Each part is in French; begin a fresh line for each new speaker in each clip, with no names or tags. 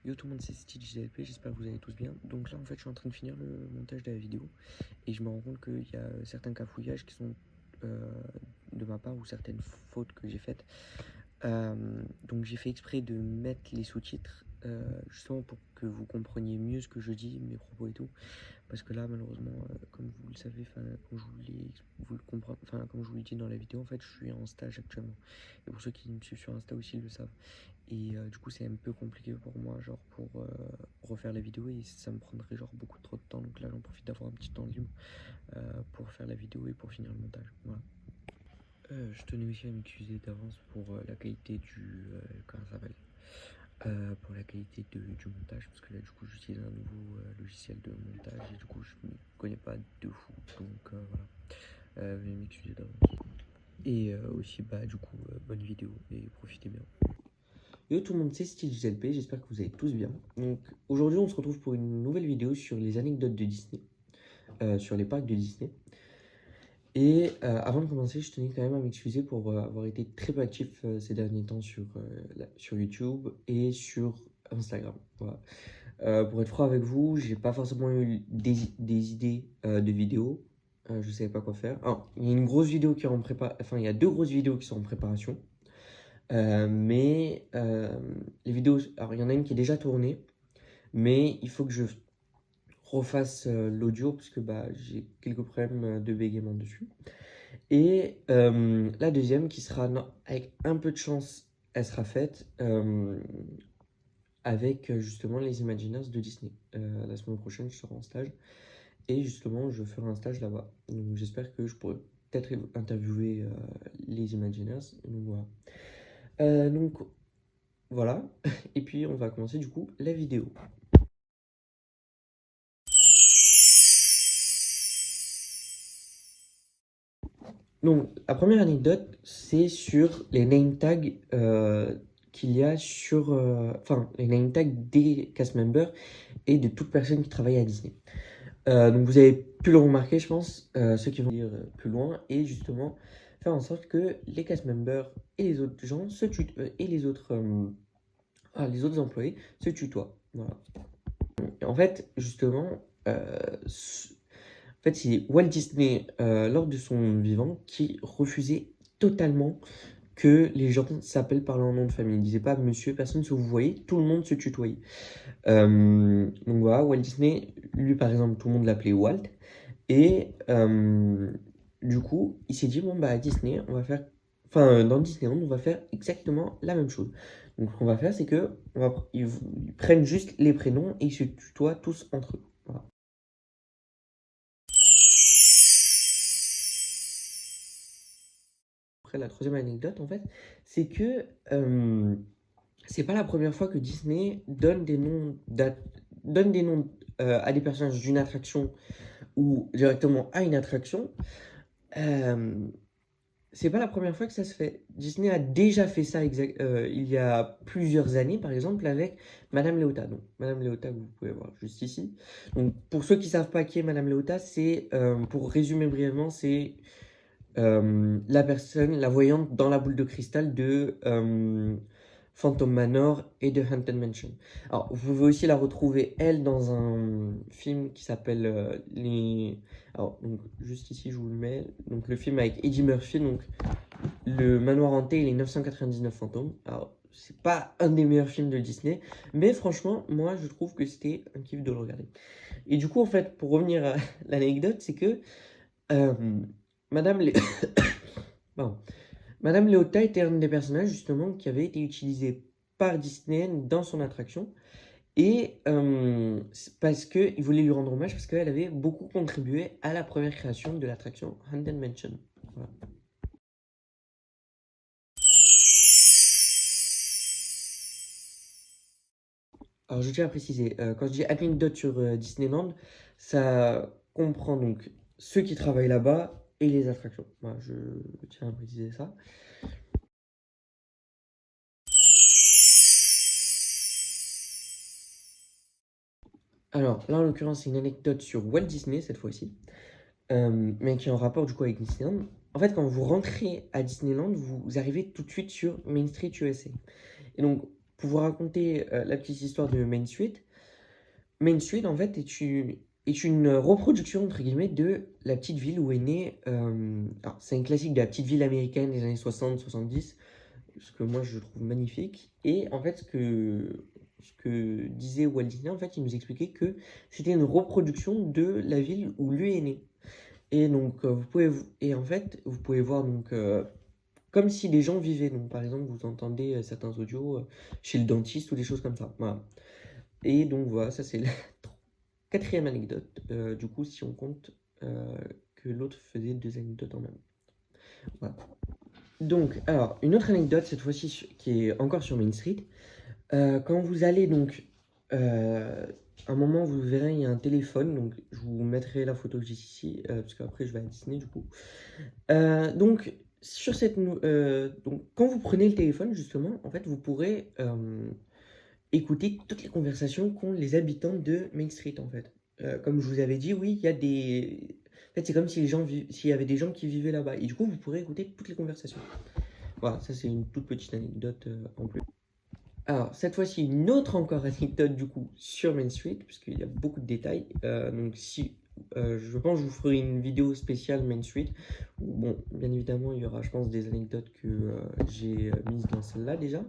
Yo tout le monde, c'est Stitch JLP, j'espère que vous allez tous bien. Donc là en fait je suis en train de finir le montage de la vidéo et je me rends compte qu'il y a certains cafouillages qui sont euh, de ma part ou certaines fautes que j'ai faites. Donc j'ai fait exprès de mettre les sous-titres justement pour que vous compreniez mieux ce que je dis, mes propos et tout. Parce que là malheureusement, comme vous le savez, comme je vous le comprenez, comme je vous l'ai dit dans la vidéo, en fait je suis en stage actuellement. Et pour ceux qui me suivent sur Insta aussi, ils le savent. Et du coup, c'est un peu compliqué pour moi, genre pour refaire la vidéo et ça me prendrait genre beaucoup trop de temps. Donc là, j'en profite d'avoir un petit temps libre pour faire la vidéo et pour finir le montage. Voilà. Je tenais aussi à m'excuser d'avance pour la qualité du. Comment ça s'appelle pour la qualité du montage, parce que là, du coup, j'utilise un nouveau logiciel de montage et du coup, je ne connais pas de fou. Donc voilà. Veuillez m'excuser d'avance. Et aussi, bah, du coup, bonne vidéo et profitez bien. Yo tout le monde, c'est Stitch ZLP, j'espère que vous allez tous bien. Donc aujourd'hui on se retrouve pour une nouvelle vidéo sur les anecdotes de Disney, sur les parcs de Disney. Et avant de commencer, je tenais quand même à m'excuser pour avoir été très peu actif ces derniers temps sur YouTube et sur Instagram. Voilà. Pour être franc avec vous, j'ai pas forcément eu des idées de vidéos. Je savais pas quoi faire. Alors, il y a une grosse vidéo qui est en préparation, enfin il y a deux grosses vidéos qui sont en préparation. Mais les vidéos, alors il y en a une qui est déjà tournée, mais il faut que je refasse l'audio parce que bah, j'ai quelques problèmes de bégaiement dessus. Et la deuxième qui sera, avec un peu de chance, elle sera faite avec justement les Imagineers de Disney. La semaine prochaine, je serai en stage et justement, je ferai un stage là-bas. Donc j'espère que je pourrai peut-être interviewer les Imagineers. Donc voilà. Donc voilà, et puis on va commencer du coup la vidéo. Donc la première anecdote, c'est sur les name tags qu'il y a sur... Enfin, les name tags des cast members et de toute personne qui travaille à Disney. Donc vous avez pu le remarquer, je pense, ceux qui vont lire plus loin, et justement faire en sorte que les cast members et les autres gens se tutoient, et les autres employés se tutoient. Voilà. En fait, justement, c'est Walt Disney, lors de son vivant, qui refusait totalement que les gens s'appellent par leur nom de famille. Il ne disait pas monsieur, personne se vous voyez, tout le monde se tutoyait. Donc voilà, Walt Disney, lui par exemple, tout le monde l'appelait Walt. Et du coup, il s'est dit, bon bah Disney, on va faire... Enfin, dans Disneyland, on va faire exactement la même chose. Donc ce qu'on va faire, c'est que ils prennent juste les prénoms et ils se tutoient tous entre eux. Voilà. Après, la troisième anecdote, en fait, c'est que c'est pas la première fois que Disney donne des noms à des personnages d'une attraction ou directement à une attraction. Euh, c'est pas la première fois que ça se fait. Disney a déjà fait ça il y a plusieurs années, par exemple, avec Madame Léota. Donc, Madame Léota, que vous pouvez voir juste ici. Donc, pour ceux qui savent pas qui est Madame Léota, c'est, pour résumer brièvement, c'est la personne, la voyante dans la boule de cristal de Phantom Manor et de Haunted Mansion. Alors, vous pouvez aussi la retrouver, elle, dans un film qui s'appelle Alors, donc, juste ici, je vous le mets. Donc, le film avec Eddie Murphy, donc Le Manoir Hanté et les 999 fantômes. Alors, c'est pas un des meilleurs films de Disney, mais franchement, moi, je trouve que c'était un kiff de le regarder. Et du coup, en fait, pour revenir à l'anecdote, c'est que euh, Madame, Pardon. Madame Léota était un des personnages justement qui avait été utilisé par Disney dans son attraction. Et parce qu'il voulait lui rendre hommage, parce qu'elle avait beaucoup contribué à la première création de l'attraction Haunted Mansion. Voilà. Alors je tiens à préciser, quand je dis anecdote sur Disneyland, ça comprend donc ceux qui travaillent là-bas et les attractions. Voilà, je tiens à préciser ça. Alors là en l'occurrence c'est une anecdote sur Walt Disney cette fois-ci. Mais qui est en rapport du coup avec Disneyland. En fait, quand vous rentrez à Disneyland, vous arrivez tout de suite sur Main Street USA. Et donc, pour vous raconter la petite histoire de Main Street. Main Street, en fait, est une reproduction, entre guillemets, de la petite ville où est née. Alors, c'est un classique de la petite ville américaine des années 60-70, ce que moi je trouve magnifique. Et en fait, ce que disait Walt Disney, en fait, il nous expliquait que c'était une reproduction de la ville où lui est né. Et donc, et en fait, vous pouvez voir donc comme si les gens vivaient. Donc, par exemple, vous entendez certains audios chez le dentiste ou des choses comme ça. Voilà. Et donc, voilà, ça c'est la quatrième anecdote. Du coup, si on compte que l'autre faisait deux anecdotes en même. Voilà. Donc, alors, une autre anecdote, cette fois-ci, qui est encore sur Main Street. Quand vous allez donc, un moment, vous verrez, il y a un téléphone, donc je vous mettrai la photo juste ici, parce qu'après je vais à Disney du coup. Donc, donc, quand vous prenez le téléphone, justement, en fait, vous pourrez écouter toutes les conversations qu'ont les habitants de Main Street, en fait. Comme je vous avais dit, oui, il y a des... En fait, c'est comme si s'il y avait des gens qui vivaient là-bas, et du coup, vous pourrez écouter toutes les conversations. Voilà, ça c'est une toute petite anecdote en plus. Alors, cette fois-ci, une autre encore anecdote du coup sur Main Street, puisqu'il y a beaucoup de détails. Donc, je pense que je vous ferai une vidéo spéciale Main Street, où, bon, bien évidemment, il y aura, je pense, des anecdotes que j'ai mises dans celle-là déjà.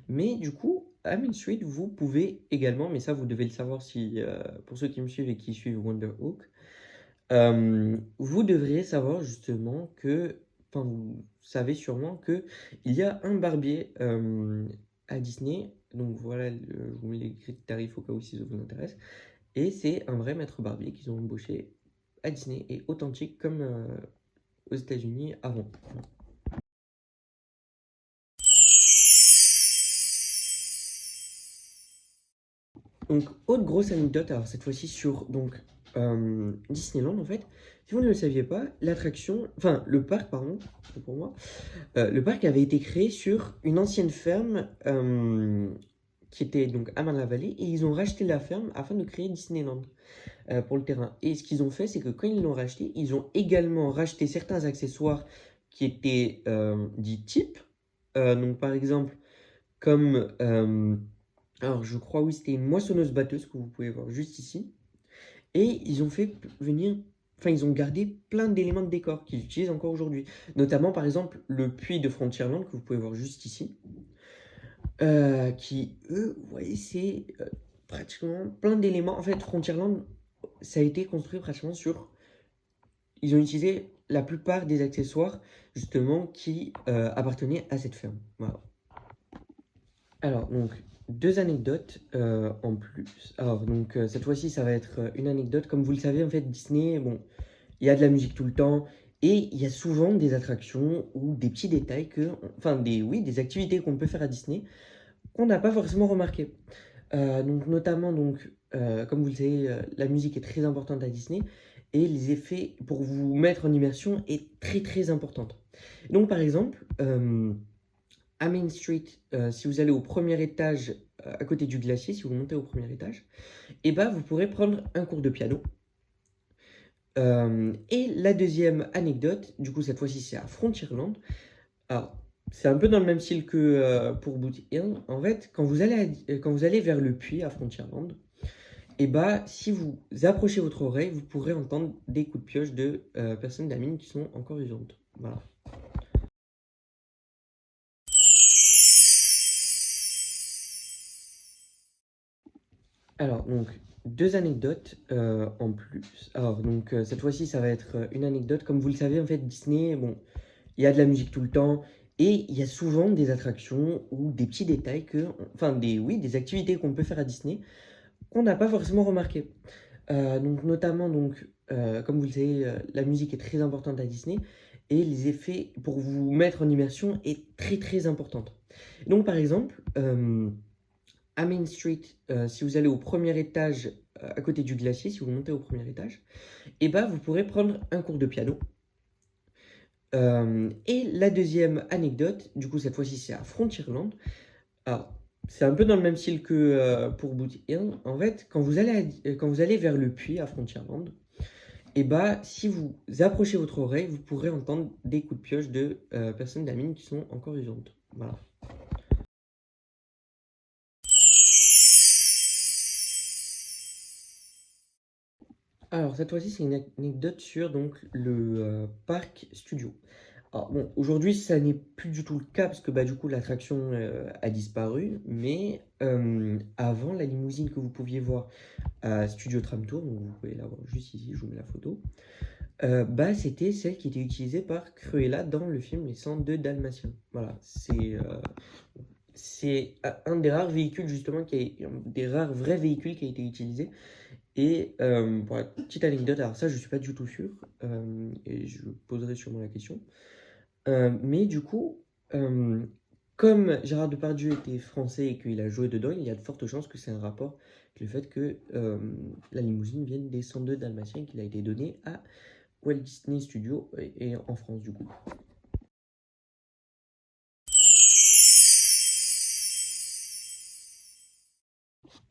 Mais du coup, à Main Street, vous pouvez également, mais ça, vous devez le savoir si, pour ceux qui me suivent et qui suivent Wonderhook, vous devriez savoir justement que, enfin, vous savez sûrement que il y a un barbier à Disney. Donc voilà, je vous mets les grilles de tarifs au cas où si ça vous intéresse. Et c'est un vrai maître barbier qu'ils ont embauché à Disney et authentique comme aux États-Unis avant. Donc, autre grosse anecdote, alors cette fois-ci sur donc, Disneyland en fait. Si vous ne le saviez pas, l'attraction, enfin le parc, pardon, pour moi, le parc avait été créé sur une ancienne ferme qui était donc à Marne-la-Vallée et ils ont racheté la ferme afin de créer Disneyland pour le terrain. Et ce qu'ils ont fait, c'est que quand ils l'ont racheté, ils ont également racheté certains accessoires qui étaient dits types. Donc par exemple, comme, alors je crois oui, c'était une moissonneuse-batteuse que vous pouvez voir juste ici. Et ils ont fait venir, enfin ils ont gardé plein d'éléments de décor qu'ils utilisent encore aujourd'hui. Notamment par exemple le puits de Frontierland que vous pouvez voir juste ici. Qui eux, vous voyez, c'est pratiquement plein d'éléments. En fait, Frontierland, ça a été construit pratiquement sur... Ils ont utilisé la plupart des accessoires justement qui appartenaient à cette ferme. Voilà. Alors donc deux anecdotes en plus. Alors donc cette fois-ci ça va être une anecdote. Comme vous le savez en fait Disney, bon, il y a de la musique tout le temps et il y a souvent des attractions ou des petits détails enfin des activités qu'on peut faire à Disney qu'on n'a pas forcément remarqué. Donc notamment donc comme vous le savez la musique est très importante à Disney et les effets pour vous mettre en immersion est très très importante. Donc par exemple à Main Street, si vous allez au premier étage, à côté du glacier, si vous montez au premier étage, et bah, vous pourrez prendre un cours de piano. Et la deuxième anecdote, du coup cette fois-ci c'est à Frontierland. Alors, c'est un peu dans le même style que pour Boot Hill. En fait, quand vous allez vers le puits à Frontierland, et bah, si vous approchez votre oreille, vous pourrez entendre des coups de pioche de personnes de la mine qui sont encore vivantes. Voilà. Alors, donc, deux anecdotes en plus. Alors, donc, cette fois-ci, ça va être une anecdote. Comme vous le savez, en fait, Disney, bon, il y a de la musique tout le temps et il y a souvent des attractions ou des petits détails enfin, des activités qu'on peut faire à Disney qu'on n'a pas forcément remarqué. Donc, notamment, donc, comme vous le savez, la musique est très importante à Disney et les effets pour vous mettre en immersion est très très importante. Donc, par exemple, à Main Street, si vous allez au premier étage, à côté du glacier, si vous montez au premier étage, et bah, vous pourrez prendre un cours de piano. Et la deuxième anecdote, du coup cette fois-ci c'est à Frontierland. Alors c'est un peu dans le même style que pour Boot Hill. En fait, quand vous allez vers le puits à Frontierland, et bah si vous approchez votre oreille, vous pourrez entendre des coups de pioche de personnes de la mine qui sont encore vivantes. Voilà. Alors cette fois-ci, c'est une anecdote sur donc le parc studio. Alors bon, aujourd'hui, ça n'est plus du tout le cas parce que bah, du coup, l'attraction a disparu. Mais avant, la limousine que vous pouviez voir à Studio Tram Tour, donc vous pouvez la voir juste ici, je vous mets la photo, bah, c'était celle qui était utilisée par Cruella dans le film Les 102 Dalmatiens. Voilà, c'est un des rares véhicules justement un des rares vrais véhicules qui a été utilisé. Et pour la petite anecdote, alors ça je suis pas du tout sûr, et je poserai sûrement la question. Mais du coup, euh, comme Gérard Depardieu était français et qu'il a joué dedans, il y a de fortes chances que c'est un rapport avec le fait que la limousine vienne des 102 Dalmatiens et qu'il a été donné à Walt Disney Studios et en France du coup.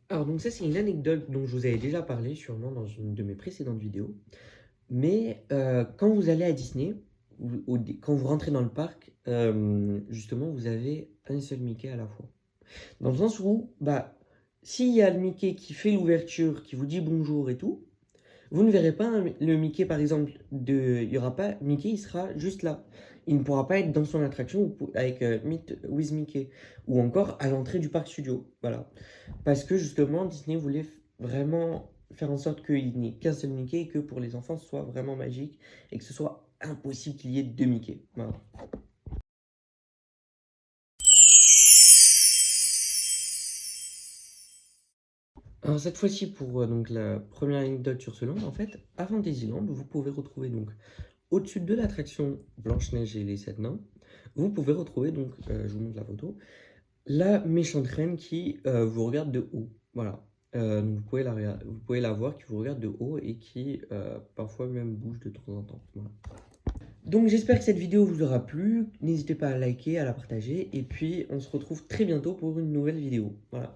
Alors donc ça c'est une anecdote dont je vous avais déjà parlé sûrement dans une de mes précédentes vidéos. Mais quand vous allez à Disney, quand vous rentrez dans le parc, justement, vous avez un seul Mickey à la fois. Dans le sens où, bah, s'il y a le Mickey qui fait l'ouverture, qui vous dit bonjour et tout, vous ne verrez pas le Mickey, par exemple, il n'y aura pas Mickey, il sera juste là. Il ne pourra pas être dans son attraction avec Meet with Mickey, ou encore à l'entrée du parc studio. Voilà. Parce que justement, Disney voulait vraiment faire en sorte qu'il n'y ait qu'un seul Mickey et que pour les enfants, ce soit vraiment magique et que ce soit impossible qu'il y ait deux Mickey. Voilà. Alors cette fois-ci, pour donc la première anecdote sur ce land, en fait, à Fantasyland, vous pouvez retrouver donc au-dessus de l'attraction Blanche-Neige et les 7 nains, vous pouvez retrouver donc, je vous montre la photo, la méchante reine qui vous regarde de haut. Voilà. Donc vous pouvez la voir qui vous regarde de haut et qui parfois même bouge de temps en temps. Voilà. Donc j'espère que cette vidéo vous aura plu. N'hésitez pas à liker, à la partager. Et puis on se retrouve très bientôt pour une nouvelle vidéo. Voilà.